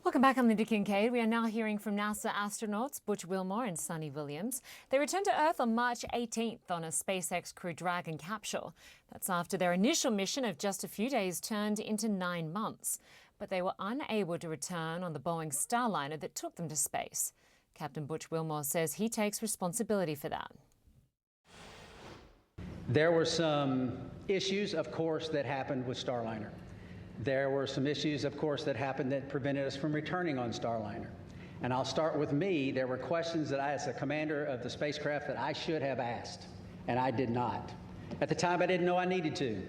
Welcome back. I'm Linda Kincaid. We are now hearing from NASA astronauts Butch Wilmore and Suni Williams. They returned to Earth on March 18th on a SpaceX Crew Dragon capsule. That's after their initial mission of just a few days turned into 9 months. But they were unable to return on the Boeing Starliner that took them to space. Captain Butch Wilmore says he takes responsibility for that. There were some issues, of course, that happened with Starliner. There were some issues, of course, that happened that prevented us from returning on Starliner. And I'll start with me. There were questions that I, as a commander of the spacecraft, that I should have asked, and I did not. At the time, I didn't know I needed to.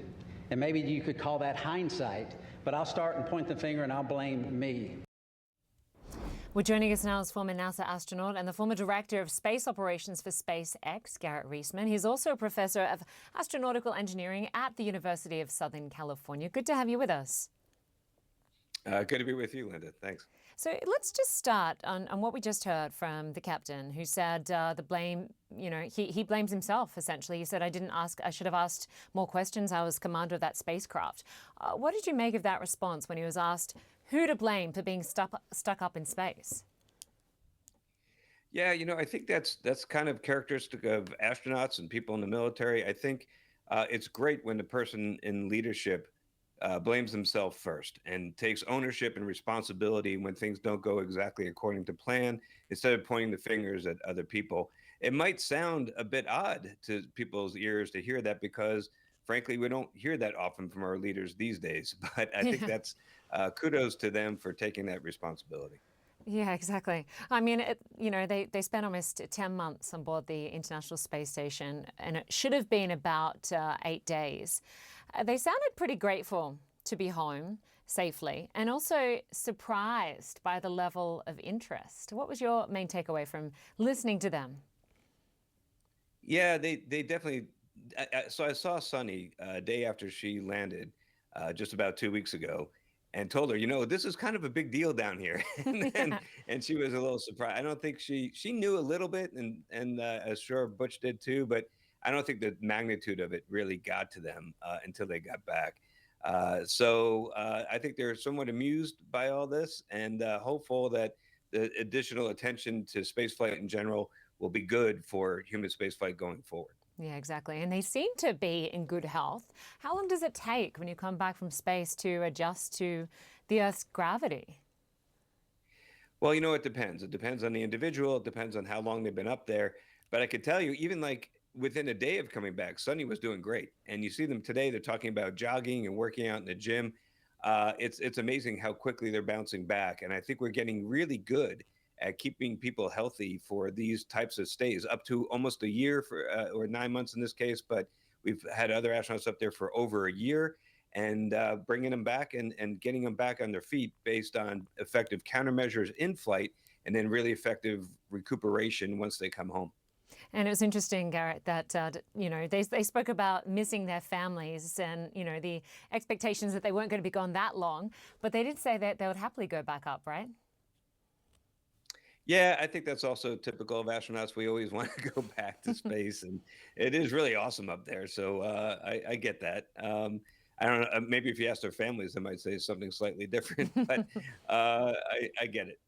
And maybe you could call that hindsight, but I'll start and point the finger and I'll blame me. Well, joining us now is former NASA astronaut and the former director of space operations for SpaceX, Garrett Reisman. He's also a professor of astronautical engineering at the University of Southern California. Good to have you with us. Good to be with you, Linda. Thanks. So let's just start on what we just heard from the captain, who said the blame, he blames himself, essentially. He said, I should have asked more questions. I was commander of that spacecraft. What did you make of that response when he was asked who to blame for being stuck up in space? Yeah, I think that's kind of characteristic of astronauts and people in the military. I think it's great when the person in leadership blames themselves first and takes ownership and responsibility when things don't go exactly according to plan, instead of pointing the fingers at other people. It might sound a bit odd to people's ears to hear that because, frankly, we don't hear that often from our leaders these days. But I think Yeah. that's kudos to them for taking that responsibility. Yeah, exactly. I mean, they spent almost 10 months on board the International Space Station, and it should have been about 8 days. They sounded pretty grateful to be home safely and also surprised by the level of interest. What was your main takeaway from listening to them? Yeah, they definitely. So I saw Sunny day after she landed, just about 2 weeks ago, and told her, this is kind of a big deal down here, and Yeah. and she was a little surprised. I don't think she knew a little bit, and as sure Butch did too, but I don't think the magnitude of it really got to them until they got back. So I think they're somewhat amused by all this and hopeful that the additional attention to spaceflight in general will be good for human spaceflight going forward. Yeah, exactly. And they seem to be in good health. How long does it take when you come back from space to adjust to the Earth's gravity? Well, it depends. It depends on the individual. It depends on how long they've been up there. But I could tell you, even like within a day of coming back, Sunny was doing great. And you see them today; they're talking about jogging and working out in the gym. It's amazing how quickly they're bouncing back. And I think we're getting really good at keeping people healthy for these types of stays, up to almost a year for or 9 months in this case. But we've had other astronauts up there for over a year and bringing them back and getting them back on their feet based on effective countermeasures in flight and then really effective recuperation once they come home. And it was interesting, Garrett, that they spoke about missing their families and the expectations that they weren't going to be gone that long, but they did say that they would happily go back up, right? Yeah, I think that's also typical of astronauts. We always want to go back to space, and it is really awesome up there. So I get that. I don't know. Maybe if you ask their families, they might say something slightly different, but I get it.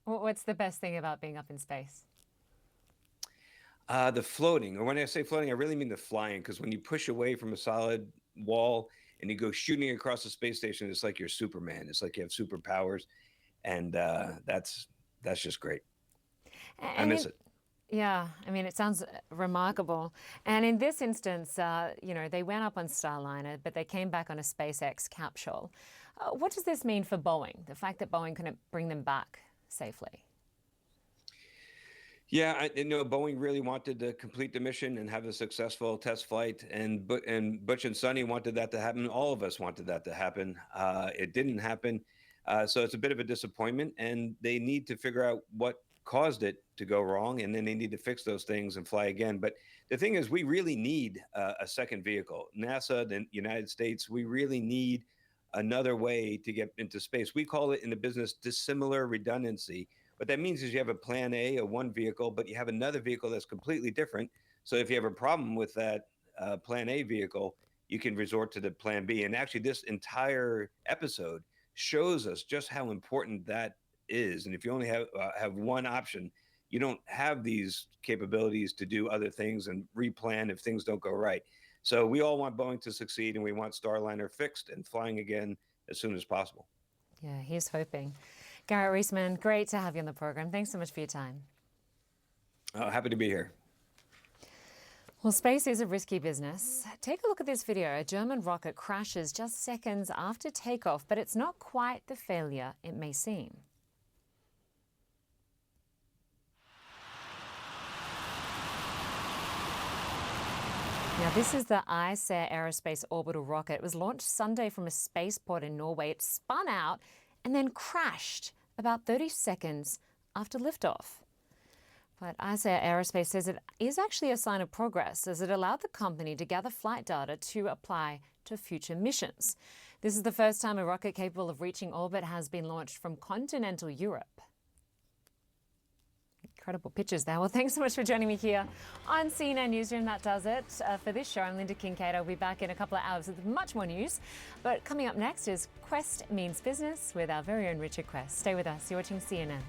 What's the best thing about being up in space? The floating, or when I say floating, I really mean the flying, because when you push away from a solid wall and you go shooting across the space station, it's like you're Superman. It's like you have superpowers, and that's just great. I And miss in, it. yeah, I mean, it sounds remarkable. And in this instance, they went up on Starliner, but they came back on a SpaceX capsule. What does this mean for Boeing? The fact that Boeing couldn't bring them back safely? Yeah, Boeing really wanted to complete the mission and have a successful test flight, and Butch and Sonny wanted that to happen. All of us wanted that to happen. It didn't happen, so it's a bit of a disappointment, and they need to figure out what caused it to go wrong, and then they need to fix those things and fly again. But the thing is, we really need a second vehicle. NASA, the United States, we really need another way to get into space. We call it in the business dissimilar redundancy. What that means is you have a plan A, a one vehicle, but you have another vehicle that's completely different. So if you have a problem with that plan A vehicle, you can resort to the plan B. And actually, this entire episode shows us just how important that is. And if you only have one option, you don't have these capabilities to do other things and replan if things don't go right. So we all want Boeing to succeed, and we want Starliner fixed and flying again as soon as possible. Yeah, he's hoping. Garrett Reisman, great to have you on the program. Thanks so much for your time. Happy to be here. Well, space is a risky business. Take a look at this video. A German rocket crashes just seconds after takeoff, but it's not quite the failure it may seem. Now, this is the ICER Aerospace orbital rocket. It was launched Sunday from a spaceport in Norway. It spun out and then crashed about 30 seconds after liftoff. But ICER Aerospace says it is actually a sign of progress, as it allowed the company to gather flight data to apply to future missions. This is the first time a rocket capable of reaching orbit has been launched from continental Europe. Incredible pictures there. Well, thanks so much for joining me here on CNN Newsroom. That does it for this show. I'm Linda Kincaid. I'll be back in a couple of hours with much more news. But coming up next is Quest Means Business with our very own Richard Quest. Stay with us. You're watching CNN.